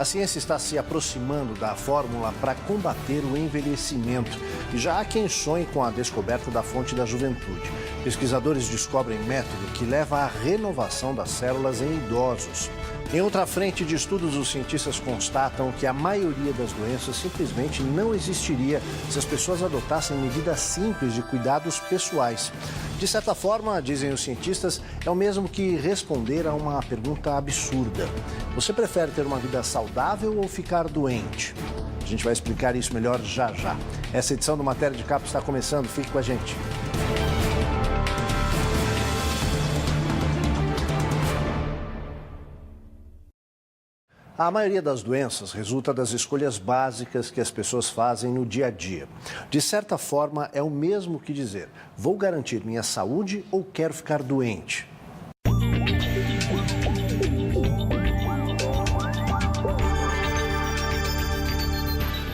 A ciência está se aproximando da fórmula para combater o envelhecimento e já há quem sonhe com a descoberta da fonte da juventude. Pesquisadores descobrem método que leva à renovação das células em idosos. Em outra frente de estudos, os cientistas constatam que a maioria das doenças simplesmente não existiria se as pessoas adotassem medidas simples de cuidados pessoais. De certa forma, dizem os cientistas, é o mesmo que responder a uma pergunta absurda. Você prefere ter uma vida saudável ou ficar doente? A gente vai explicar isso melhor já já. Essa edição do Matéria de Capa está começando, fique com a gente. A maioria das doenças resulta das escolhas básicas que as pessoas fazem no dia a dia. De certa forma, é o mesmo que dizer: vou garantir minha saúde ou quero ficar doente?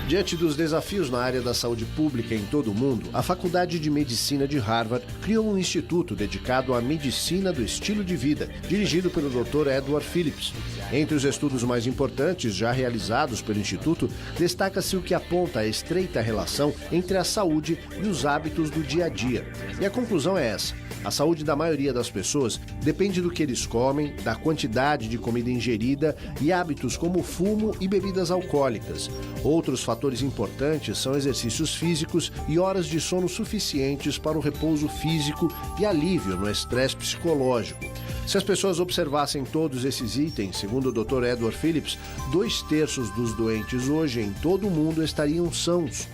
Diante dos desafios na área da saúde pública em todo o mundo, a Faculdade de Medicina de Harvard criou um instituto dedicado à medicina do estilo de vida, dirigido pelo Dr. Edward Phillips. Entre os estudos mais importantes já realizados pelo Instituto, destaca-se o que aponta a estreita relação entre a saúde e os hábitos do dia a dia. E a conclusão é essa: a saúde da maioria das pessoas depende do que eles comem, da quantidade de comida ingerida e hábitos como fumo e bebidas alcoólicas. Outros fatores importantes são exercícios físicos e horas de sono suficientes para o repouso físico e alívio no estresse psicológico. Se as pessoas observassem todos esses itens, segundo o Dr. Edward Phillips, 2/3 dos doentes hoje em todo o mundo estariam sãos.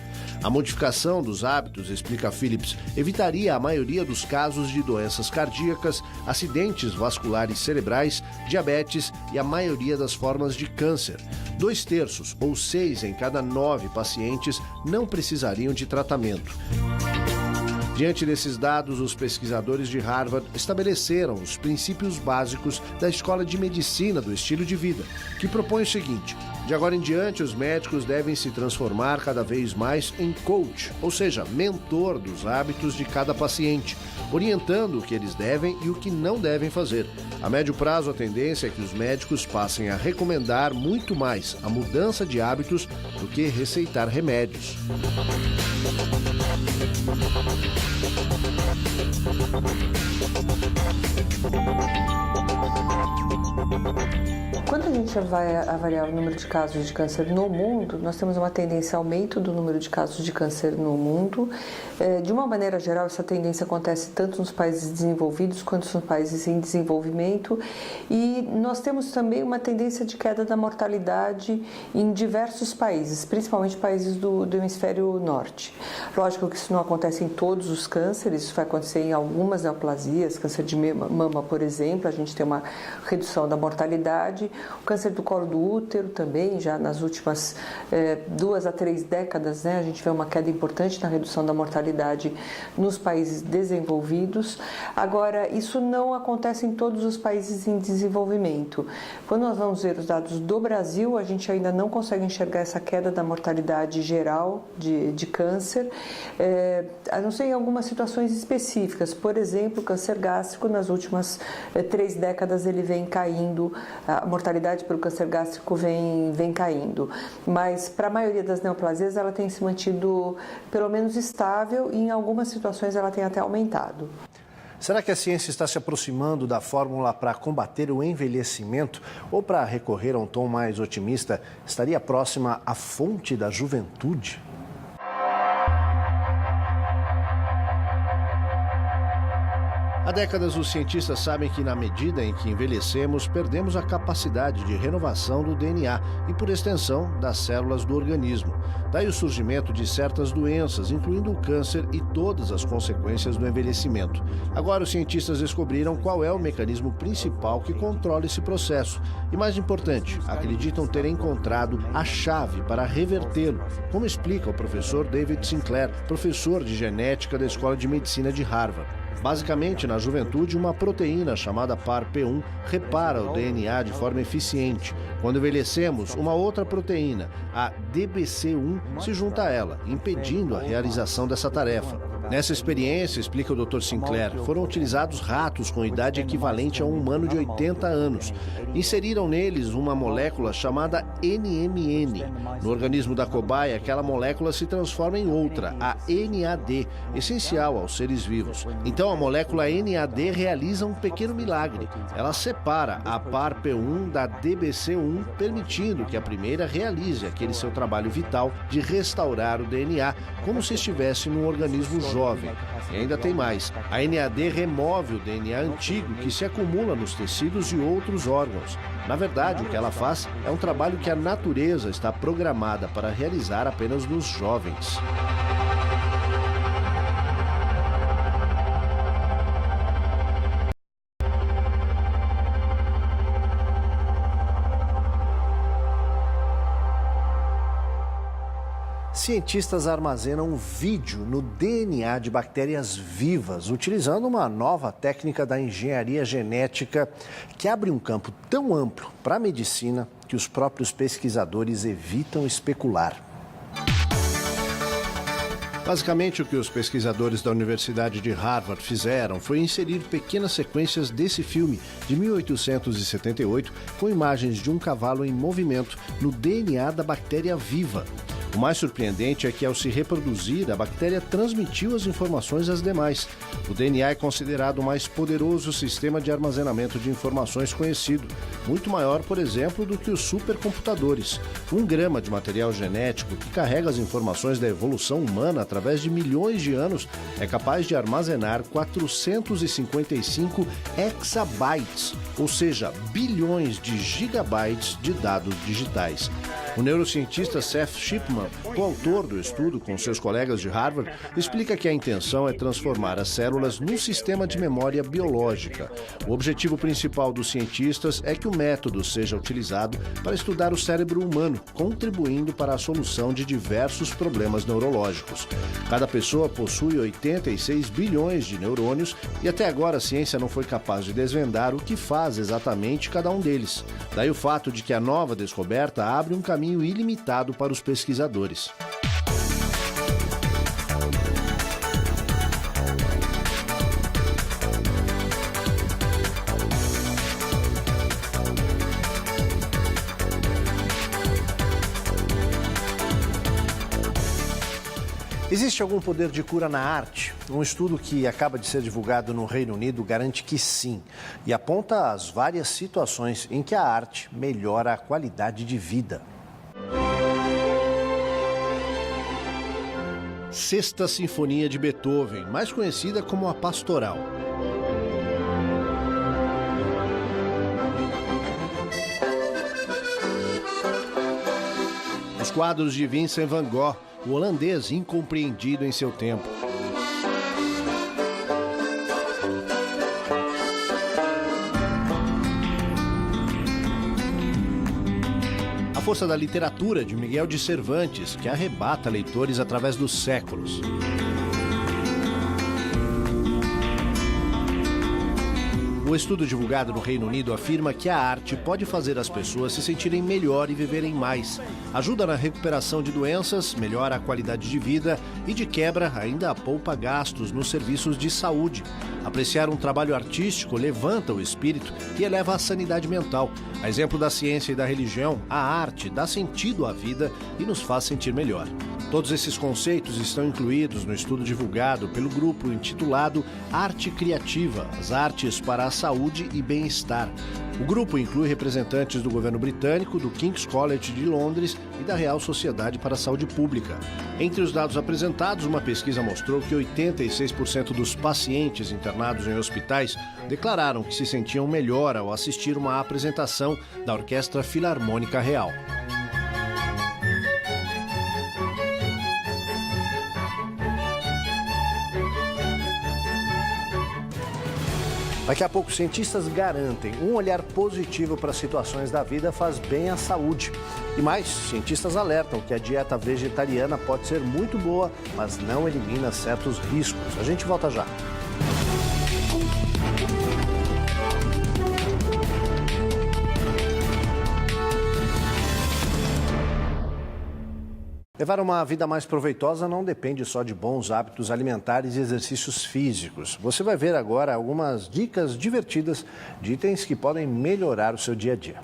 A modificação dos hábitos, explica Phillips, evitaria a maioria dos casos de doenças cardíacas, acidentes vasculares cerebrais, diabetes e a maioria das formas de câncer. 2/3, ou 6 em cada 9 pacientes, não precisariam de tratamento. Diante desses dados, os pesquisadores de Harvard estabeleceram os princípios básicos da Escola de Medicina do Estilo de Vida, que propõe o seguinte: de agora em diante, os médicos devem se transformar cada vez mais em coach, ou seja, mentor dos hábitos de cada paciente, orientando o que eles devem e o que não devem fazer. A médio prazo, a tendência é que os médicos passem a recomendar muito mais a mudança de hábitos do que receitar remédios. Quando a gente vai avaliar o número de casos de câncer no mundo, nós temos uma tendência ao aumento do número de casos de câncer no mundo. De uma maneira geral, essa tendência acontece tanto nos países desenvolvidos quanto nos países em desenvolvimento. E nós temos também uma tendência de queda da mortalidade em diversos países, principalmente países do hemisfério norte. Lógico que isso não acontece em todos os cânceres, isso vai acontecer em algumas neoplasias, câncer de mama, por exemplo, a gente tem uma redução da mortalidade. O câncer do colo do útero também, já nas últimas 2 a 3 décadas, né, a gente vê uma queda importante na redução da mortalidade nos países desenvolvidos. Agora, isso não acontece em todos os países em desenvolvimento. Quando nós vamos ver os dados do Brasil, a gente ainda não consegue enxergar essa queda da mortalidade geral de câncer, a não ser em algumas situações específicas. Por exemplo, o câncer gástrico, nas últimas 3 décadas, ele vem caindo, a mortalidade pelo câncer gástrico vem caindo. Mas, para a maioria das neoplasias, ela tem se mantido pelo menos estável e, em algumas situações, ela tem até aumentado. Será que a ciência está se aproximando da fórmula para combater o envelhecimento? Ou, para recorrer a um tom mais otimista, estaria próxima à fonte da juventude? Há décadas, os cientistas sabem que, na medida em que envelhecemos, perdemos a capacidade de renovação do DNA e, por extensão, das células do organismo. Daí o surgimento de certas doenças, incluindo o câncer e todas as consequências do envelhecimento. Agora, os cientistas descobriram qual é o mecanismo principal que controla esse processo. E, mais importante, acreditam ter encontrado a chave para revertê-lo, como explica o professor David Sinclair, professor de genética da Escola de Medicina de Harvard. Basicamente, na juventude, uma proteína chamada PARP1 repara o DNA de forma eficiente. Quando envelhecemos, uma outra proteína, a DBC1, se junta a ela, impedindo a realização dessa tarefa. Nessa experiência, explica o Dr. Sinclair, foram utilizados ratos com idade equivalente a um humano de 80 anos. Inseriram neles uma molécula chamada NMN. No organismo da cobaia, aquela molécula se transforma em outra, a NAD, essencial aos seres vivos. Então, a molécula NAD realiza um pequeno milagre. Ela separa a PARP1 da DBC1, permitindo que a primeira realize aquele seu trabalho vital de restaurar o DNA, como se estivesse num organismo jovem. E ainda tem mais. A NAD remove o DNA antigo que se acumula nos tecidos e outros órgãos. Na verdade, o que ela faz é um trabalho que a natureza está programada para realizar apenas nos jovens. Cientistas armazenam um vídeo no DNA de bactérias vivas, utilizando uma nova técnica da engenharia genética que abre um campo tão amplo para a medicina que os próprios pesquisadores evitam especular. Basicamente, o que os pesquisadores da Universidade de Harvard fizeram foi inserir pequenas sequências desse filme de 1878 com imagens de um cavalo em movimento no DNA da bactéria viva. O mais surpreendente é que, ao se reproduzir, a bactéria transmitiu as informações às demais. O DNA é considerado o mais poderoso sistema de armazenamento de informações conhecido, muito maior, por exemplo, do que os supercomputadores. 1 grama de material genético que carrega as informações da evolução humana através de milhões de anos é capaz de armazenar 455 exabytes, ou seja, bilhões de gigabytes de dados digitais. O neurocientista Seth Shipman, coautor do estudo com seus colegas de Harvard, explica que a intenção é transformar as células num sistema de memória biológica. O objetivo principal dos cientistas é que o método seja utilizado para estudar o cérebro humano, contribuindo para a solução de diversos problemas neurológicos. Cada pessoa possui 86 bilhões de neurônios e até agora a ciência não foi capaz de desvendar o que faz exatamente cada um deles. Daí o fato de que a nova descoberta abre um caminho ilimitado para os pesquisadores. Existe algum poder de cura na arte? Um estudo que acaba de ser divulgado no Reino Unido garante que sim, e aponta as várias situações em que a arte melhora a qualidade de vida. Sexta Sinfonia de Beethoven, mais conhecida como a Pastoral. Os quadros de Vincent van Gogh, o holandês incompreendido em seu tempo. A força da literatura de Miguel de Cervantes, que arrebata leitores através dos séculos. O estudo divulgado no Reino Unido afirma que a arte pode fazer as pessoas se sentirem melhor e viverem mais. Ajuda na recuperação de doenças, melhora a qualidade de vida e, de quebra, ainda poupa gastos nos serviços de saúde. Apreciar um trabalho artístico levanta o espírito e eleva a sanidade mental. A exemplo da ciência e da religião, a arte dá sentido à vida e nos faz sentir melhor. Todos esses conceitos estão incluídos no estudo divulgado pelo grupo intitulado Arte Criativa, as artes para a saúde e bem-estar. O grupo inclui representantes do governo britânico, do King's College de Londres e da Real Sociedade para a Saúde Pública. Entre os dados apresentados, uma pesquisa mostrou que 86% dos pacientes internados em hospitais declararam que se sentiam melhor ao assistir uma apresentação da Orquestra Filarmônica Real. Daqui a pouco, cientistas garantem um olhar positivo para as situações da vida faz bem à saúde. E mais, cientistas alertam que a dieta vegetariana pode ser muito boa, mas não elimina certos riscos. A gente volta já. Levar uma vida mais proveitosa não depende só de bons hábitos alimentares e exercícios físicos. Você vai ver agora algumas dicas divertidas de itens que podem melhorar o seu dia a dia.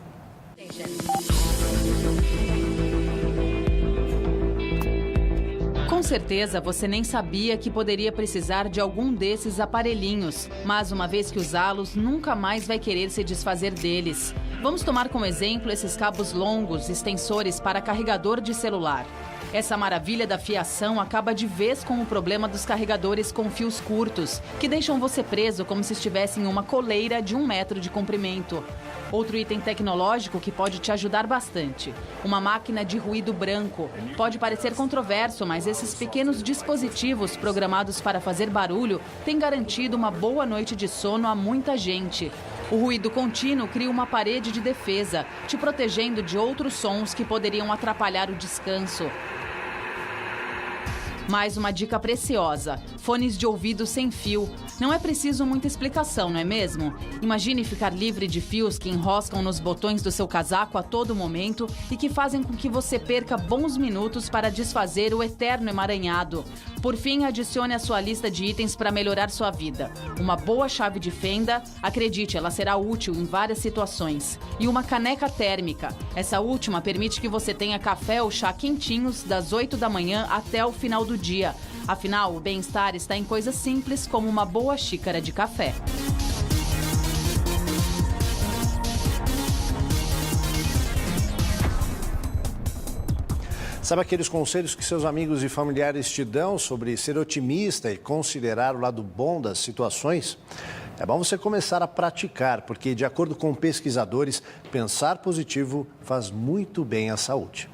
Com certeza você nem sabia que poderia precisar de algum desses aparelhinhos, mas uma vez que usá-los, nunca mais vai querer se desfazer deles. Vamos tomar como exemplo esses cabos longos, extensores para carregador de celular. Essa maravilha da fiação acaba de vez com o problema dos carregadores com fios curtos, que deixam você preso como se estivesse em uma coleira de 1 metro de comprimento. Outro item tecnológico que pode te ajudar bastante: uma máquina de ruído branco. Pode parecer controverso, mas esses pequenos dispositivos programados para fazer barulho têm garantido uma boa noite de sono a muita gente. O ruído contínuo cria uma parede de defesa, te protegendo de outros sons que poderiam atrapalhar o descanso. Mais uma dica preciosa: fones de ouvido sem fio. Não é preciso muita explicação, não é mesmo? Imagine ficar livre de fios que enroscam nos botões do seu casaco a todo momento e que fazem com que você perca bons minutos para desfazer o eterno emaranhado. Por fim, adicione à sua lista de itens para melhorar sua vida. Uma boa chave de fenda, acredite, ela será útil em várias situações. E uma caneca térmica. Essa última permite que você tenha café ou chá quentinhos das 8 da manhã até o final do dia. Afinal, o bem-estar está em coisas simples como uma boa xícara de café. Sabe aqueles conselhos que seus amigos e familiares te dão sobre ser otimista e considerar o lado bom das situações? É bom você começar a praticar, porque, de acordo com pesquisadores, pensar positivo faz muito bem à saúde.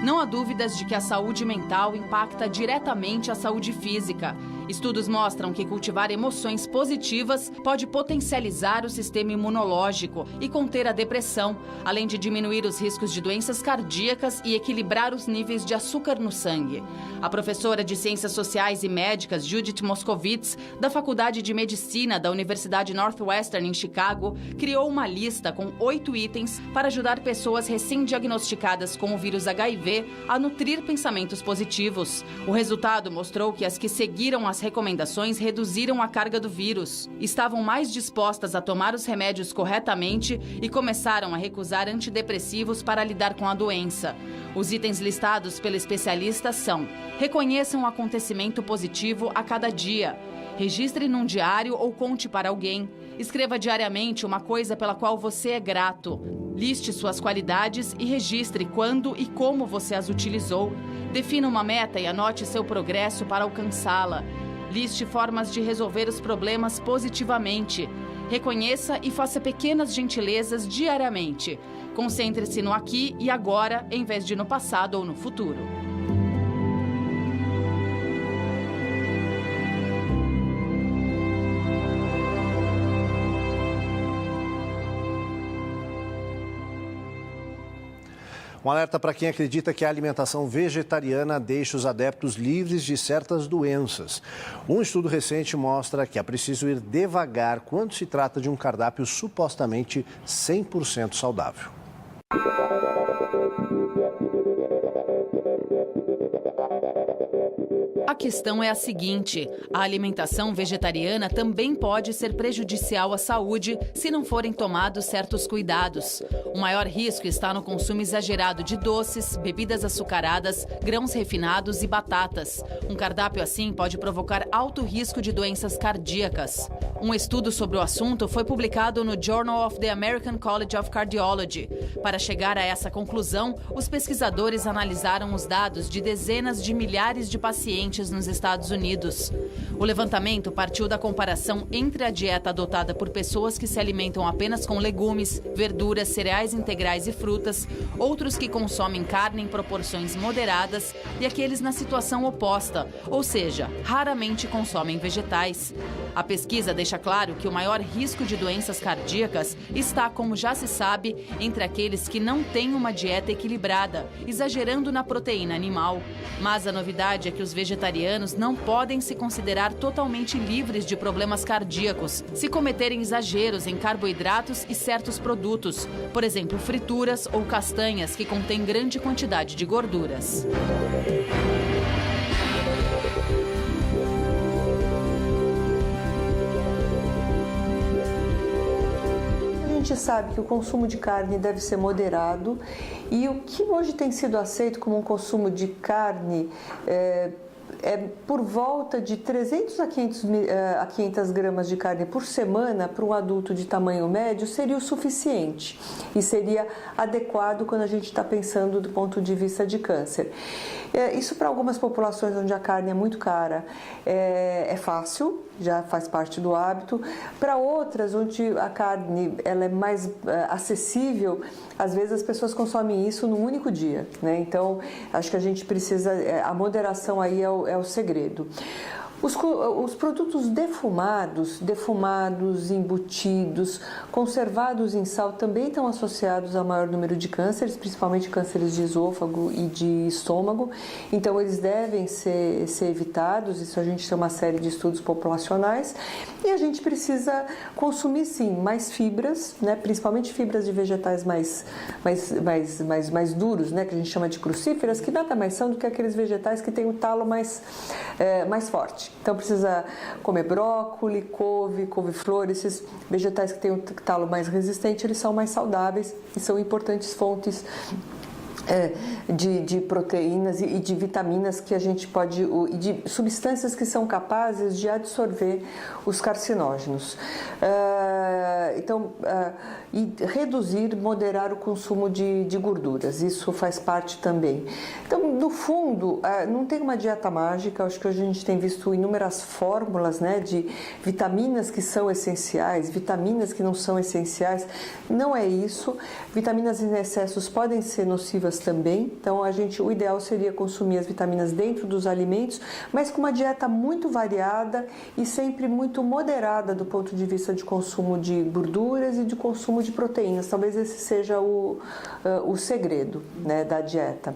Não há dúvidas de que a saúde mental impacta diretamente a saúde física. Estudos mostram que cultivar emoções positivas pode potencializar o sistema imunológico e conter a depressão, além de diminuir os riscos de doenças cardíacas e equilibrar os níveis de açúcar no sangue. A professora de Ciências Sociais e Médicas Judith Moscovitz, da Faculdade de Medicina da Universidade Northwestern em Chicago, criou uma lista com 8 itens para ajudar pessoas recém-diagnosticadas com o vírus HIV a nutrir pensamentos positivos. O resultado mostrou que as que seguiram as recomendações reduziram a carga do vírus, estavam mais dispostas a tomar os remédios corretamente e começaram a recusar antidepressivos para lidar com a doença. Os itens listados pela especialista são: reconheça um acontecimento positivo a cada dia, registre num diário ou conte para alguém, escreva diariamente uma coisa pela qual você é grato, liste suas qualidades e registre quando e como você as utilizou, defina uma meta e anote seu progresso para alcançá-la. Liste formas de resolver os problemas positivamente. Reconheça e faça pequenas gentilezas diariamente. Concentre-se no aqui e agora, em vez de no passado ou no futuro. Um alerta para quem acredita que a alimentação vegetariana deixa os adeptos livres de certas doenças. Um estudo recente mostra que é preciso ir devagar quando se trata de um cardápio supostamente 100% saudável. A questão é a seguinte: a alimentação vegetariana também pode ser prejudicial à saúde se não forem tomados certos cuidados. O maior risco está no consumo exagerado de doces, bebidas açucaradas, grãos refinados e batatas. Um cardápio assim pode provocar alto risco de doenças cardíacas. Um estudo sobre o assunto foi publicado no Journal of the American College of Cardiology. Para chegar a essa conclusão, os pesquisadores analisaram os dados de dezenas de milhares de pacientes nos Estados Unidos. O levantamento partiu da comparação entre a dieta adotada por pessoas que se alimentam apenas com legumes, verduras, cereais integrais e frutas, outros que consomem carne em proporções moderadas e aqueles na situação oposta, ou seja, raramente consomem vegetais. A pesquisa deixou deixa claro que o maior risco de doenças cardíacas está, como já se sabe, entre aqueles que não têm uma dieta equilibrada, exagerando na proteína animal. Mas a novidade é que os vegetarianos não podem se considerar totalmente livres de problemas cardíacos se cometerem exageros em carboidratos e certos produtos, por exemplo, frituras ou castanhas que contêm grande quantidade de gorduras. A gente sabe que o consumo de carne deve ser moderado e o que hoje tem sido aceito como um consumo de carne é por volta de 300 a 500 gramas de carne por semana para um adulto de tamanho médio seria o suficiente e seria adequado quando a gente está pensando do ponto de vista de câncer. Isso para algumas populações onde a carne é muito cara é fácil, já faz parte do hábito. Para outras, onde a carne ela é mais acessível, às vezes as pessoas consomem isso num único dia, né? Então, acho que a gente precisa, a moderação aí é o segredo. Os produtos defumados, embutidos, conservados em sal também estão associados a maior número de cânceres, principalmente cânceres de esôfago e de estômago. Então, eles devem ser evitados. Isso a gente tem uma série de estudos populacionais. E a gente precisa consumir, sim, mais fibras, né? Principalmente fibras de vegetais mais duros, né? Que a gente chama de crucíferas, que nada mais são do que aqueles vegetais que têm o talo mais forte. Então precisa comer brócolis, couve-flor, esses vegetais que têm um talo mais resistente, eles são mais saudáveis e são importantes fontes de proteínas e de vitaminas que a gente pode, e de substâncias que são capazes de absorver os carcinógenos. E reduzir, moderar o consumo de gorduras, isso faz parte também. Então, no fundo, não tem uma dieta mágica, acho que hoje a gente tem visto inúmeras fórmulas, né, de vitaminas que são essenciais, vitaminas que não são essenciais, não é isso. Vitaminas em excessos podem ser nocivas também, então o ideal seria consumir as vitaminas dentro dos alimentos, mas com uma dieta muito variada e sempre muito moderada do ponto de vista de consumo de gorduras e de consumo de proteínas. Talvez esse seja o segredo, né, da dieta.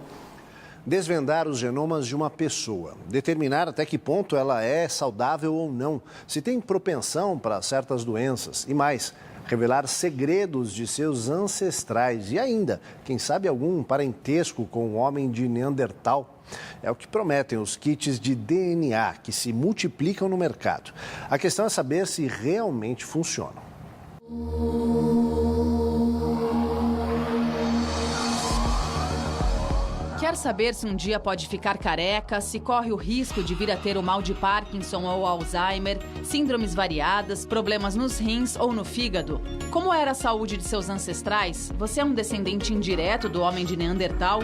Desvendar os genomas de uma pessoa, determinar até que ponto ela é saudável ou não, se tem propensão para certas doenças e mais, revelar segredos de seus ancestrais e ainda, quem sabe, algum parentesco com o homem de Neandertal. É o que prometem os kits de DNA que se multiplicam no mercado. A questão é saber se realmente funcionam. Quer saber se um dia pode ficar careca, se corre o risco de vir a ter o mal de Parkinson ou Alzheimer, síndromes variadas, problemas nos rins ou no fígado? Como era a saúde de seus ancestrais? Você é um descendente indireto do homem de Neandertal?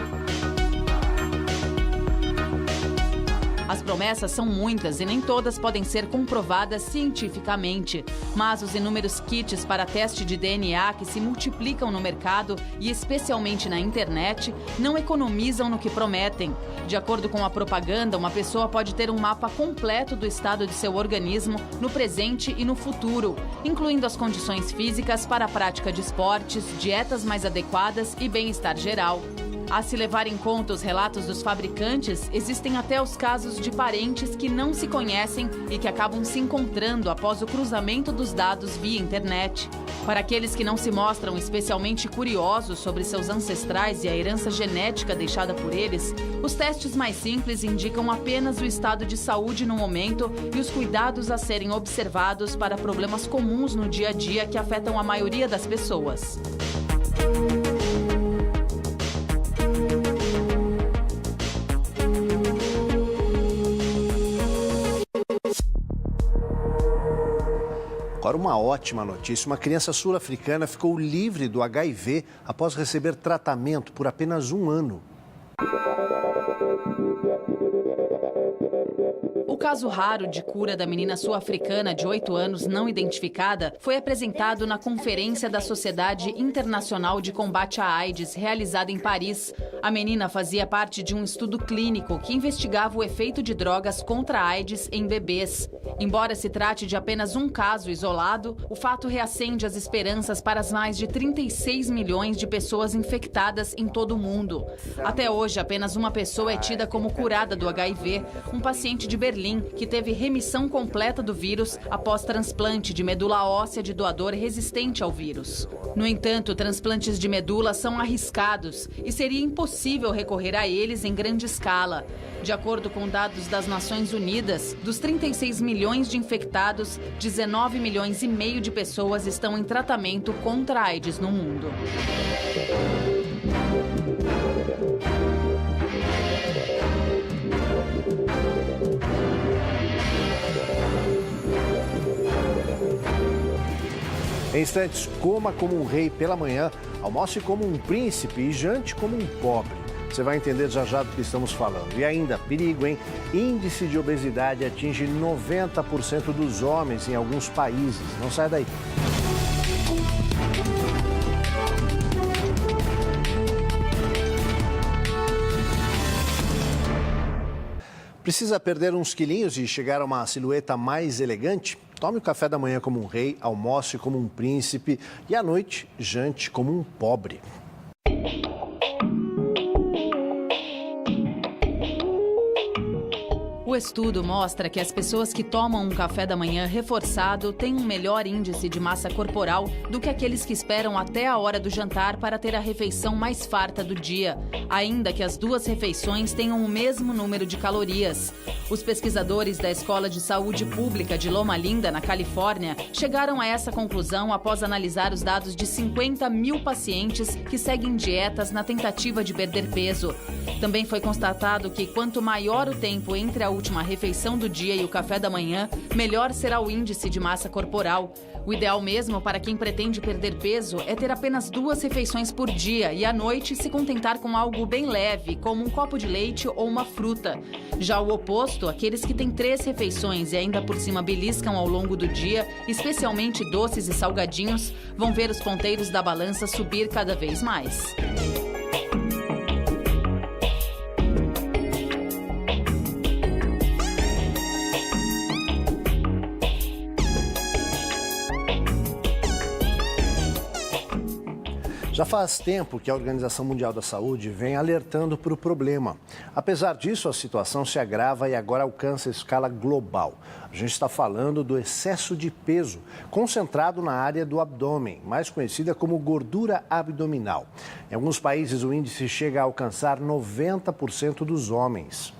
As promessas são muitas e nem todas podem ser comprovadas cientificamente. Mas os inúmeros kits para teste de DNA que se multiplicam no mercado e especialmente na internet não economizam no que prometem. De acordo com a propaganda, uma pessoa pode ter um mapa completo do estado de seu organismo no presente e no futuro, incluindo as condições físicas para a prática de esportes, dietas mais adequadas e bem-estar geral. A se levar em conta os relatos dos fabricantes, existem até os casos de parentes que não se conhecem e que acabam se encontrando após o cruzamento dos dados via internet. Para aqueles que não se mostram especialmente curiosos sobre seus ancestrais e a herança genética deixada por eles, os testes mais simples indicam apenas o estado de saúde no momento e os cuidados a serem observados para problemas comuns no dia a dia que afetam a maioria das pessoas. Agora, uma ótima notícia. Uma criança sul-africana ficou livre do HIV após receber tratamento por apenas 1 ano. O caso raro de cura da menina sul-africana de 8 anos não identificada foi apresentado na Conferência da Sociedade Internacional de Combate à AIDS, realizada em Paris. A menina fazia parte de um estudo clínico que investigava o efeito de drogas contra a AIDS em bebês. Embora se trate de apenas um caso isolado, o fato reacende as esperanças para as mais de 36 milhões de pessoas infectadas em todo o mundo. Até hoje, apenas uma pessoa é tida como curada do HIV, um paciente de Berlim que teve remissão completa do vírus após transplante de medula óssea de doador resistente ao vírus. No entanto, transplantes de medula são arriscados e seria impossível recorrer a eles em grande escala. De acordo com dados das Nações Unidas, dos 36 milhões de infectados, 19 milhões e meio de pessoas estão em tratamento contra a AIDS no mundo. Em instantes, coma como um rei pela manhã, almoce como um príncipe e jante como um pobre. Você vai entender já já do que estamos falando. E ainda, perigo, hein? Índice de obesidade atinge 90% dos homens em alguns países. Não sai daí. Precisa perder uns quilinhos e chegar a uma silhueta mais elegante? Tome o café da manhã como um rei, almoce como um príncipe e à noite jante como um pobre. O estudo mostra que as pessoas que tomam um café da manhã reforçado têm um melhor índice de massa corporal do que aqueles que esperam até a hora do jantar para ter a refeição mais farta do dia, ainda que as duas refeições tenham o mesmo número de calorias. Os pesquisadores da Escola de Saúde Pública de Loma Linda, na Califórnia, chegaram a essa conclusão após analisar os dados de 50 mil pacientes que seguem dietas na tentativa de perder peso. Também foi constatado que quanto maior o tempo entre a última refeição do dia e o café da manhã, melhor será o índice de massa corporal. O ideal mesmo para quem pretende perder peso é ter apenas 2 refeições por dia e à noite se contentar com algo bem leve, como um copo de leite ou uma fruta. Já o oposto, aqueles que têm 3 refeições e ainda por cima beliscam ao longo do dia, especialmente doces e salgadinhos, vão ver os ponteiros da balança subir cada vez mais. Já faz tempo que a Organização Mundial da Saúde vem alertando para o problema. Apesar disso, a situação se agrava e agora alcança escala global. A gente está falando do excesso de peso, concentrado na área do abdômen, mais conhecida como gordura abdominal. Em alguns países, o índice chega a alcançar 90% dos homens.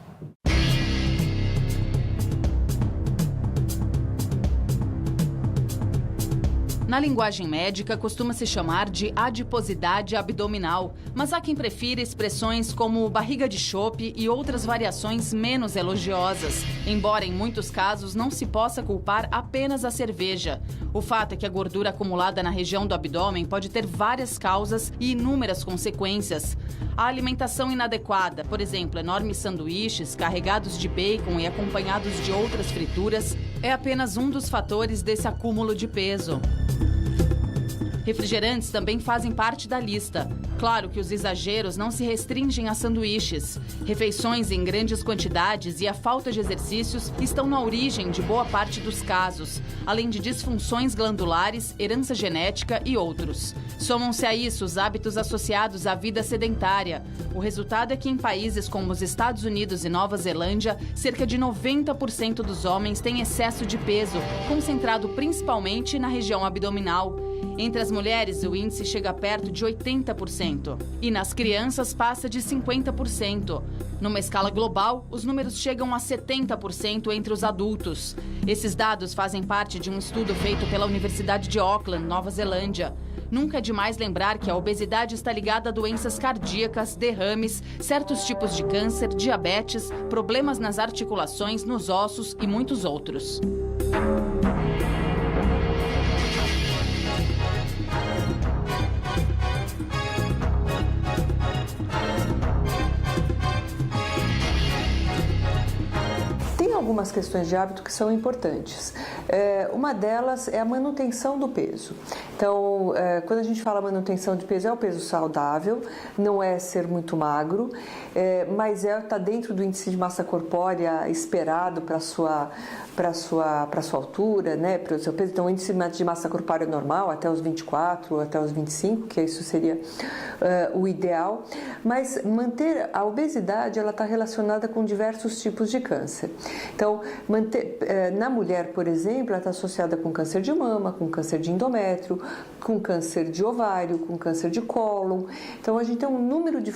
Na linguagem médica, costuma-se chamar de adiposidade abdominal, mas há quem prefira expressões como barriga de chope e outras variações menos elogiosas, embora em muitos casos não se possa culpar apenas a cerveja. O fato é que a gordura acumulada na região do abdômen pode ter várias causas e inúmeras consequências. A alimentação inadequada, por exemplo, enormes sanduíches carregados de bacon e acompanhados de outras frituras, é apenas um dos fatores desse acúmulo de peso. Refrigerantes também fazem parte da lista. Claro que os exageros não se restringem a sanduíches. Refeições em grandes quantidades e a falta de exercícios estão na origem de boa parte dos casos, além de disfunções glandulares, herança genética e outros. Somam-se a isso os hábitos associados à vida sedentária. O resultado é que em países como os Estados Unidos e Nova Zelândia, cerca de 90% dos homens têm excesso de peso, concentrado principalmente na região abdominal. Entre as mulheres, o índice chega perto de 80%. E nas crianças, passa de 50%. Numa escala global, os números chegam a 70% entre os adultos. Esses dados fazem parte de um estudo feito pela Universidade de Auckland, Nova Zelândia. Nunca é demais lembrar que a obesidade está ligada a doenças cardíacas, derrames, certos tipos de câncer, diabetes, problemas nas articulações, nos ossos e muitos outros. Algumas questões de hábito que são importantes. Uma delas é a manutenção do peso. Então, quando a gente fala manutenção de peso, é o peso saudável, não é ser muito magro. mas está dentro do índice de massa corpórea esperado para sua altura, né, para o seu peso. Então, o índice de massa corpórea normal, até os 24, até os 25, que isso seria o ideal. Mas manter a obesidade, ela está relacionada com diversos tipos de câncer. Então, na mulher, por exemplo, ela está associada com câncer de mama, com câncer de endométrio, com câncer de ovário, com câncer de cólon. Então, a gente tem um número de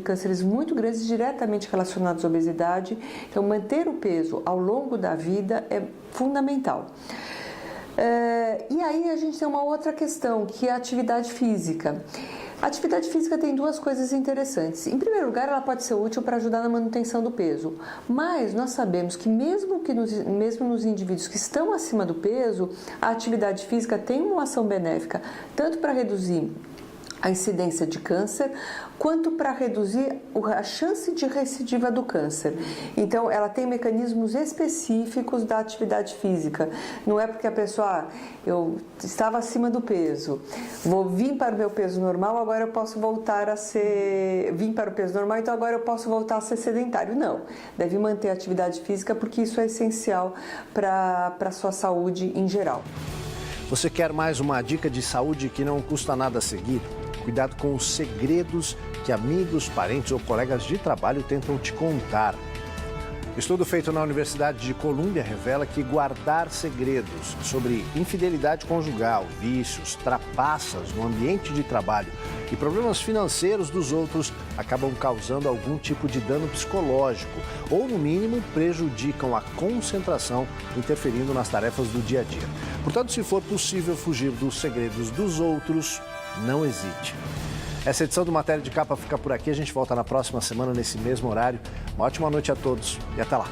cânceres muito grandes diretamente relacionados à obesidade. Então, manter o peso ao longo da vida é fundamental. E aí a gente tem uma outra questão, que é a atividade física. A atividade física tem duas coisas interessantes. Em primeiro lugar, ela pode ser útil para ajudar na manutenção do peso, mas nós sabemos que mesmo nos indivíduos que estão acima do peso, a atividade física tem uma ação benéfica, tanto para reduzir a incidência de câncer, quanto para reduzir a chance de recidiva do câncer. Então, ela tem mecanismos específicos da atividade física. Não é porque a pessoa, eu estava acima do peso, vim para o meu peso normal, agora eu posso voltar a ser... Vim para o peso normal, então agora eu posso voltar a ser sedentário. Não, deve manter a atividade física porque isso é essencial para a sua saúde em geral. Você quer mais uma dica de saúde que não custa nada seguir? Cuidado com os segredos que amigos, parentes ou colegas de trabalho tentam te contar. Estudo feito na Universidade de Colômbia revela que guardar segredos sobre infidelidade conjugal, vícios, trapaças no ambiente de trabalho e problemas financeiros dos outros acabam causando algum tipo de dano psicológico ou, no mínimo, prejudicam a concentração, interferindo nas tarefas do dia a dia. Portanto, se for possível fugir dos segredos dos outros, não hesite. Essa edição do Matéria de Capa fica por aqui. A gente volta na próxima semana, nesse mesmo horário. Uma ótima noite a todos e até lá.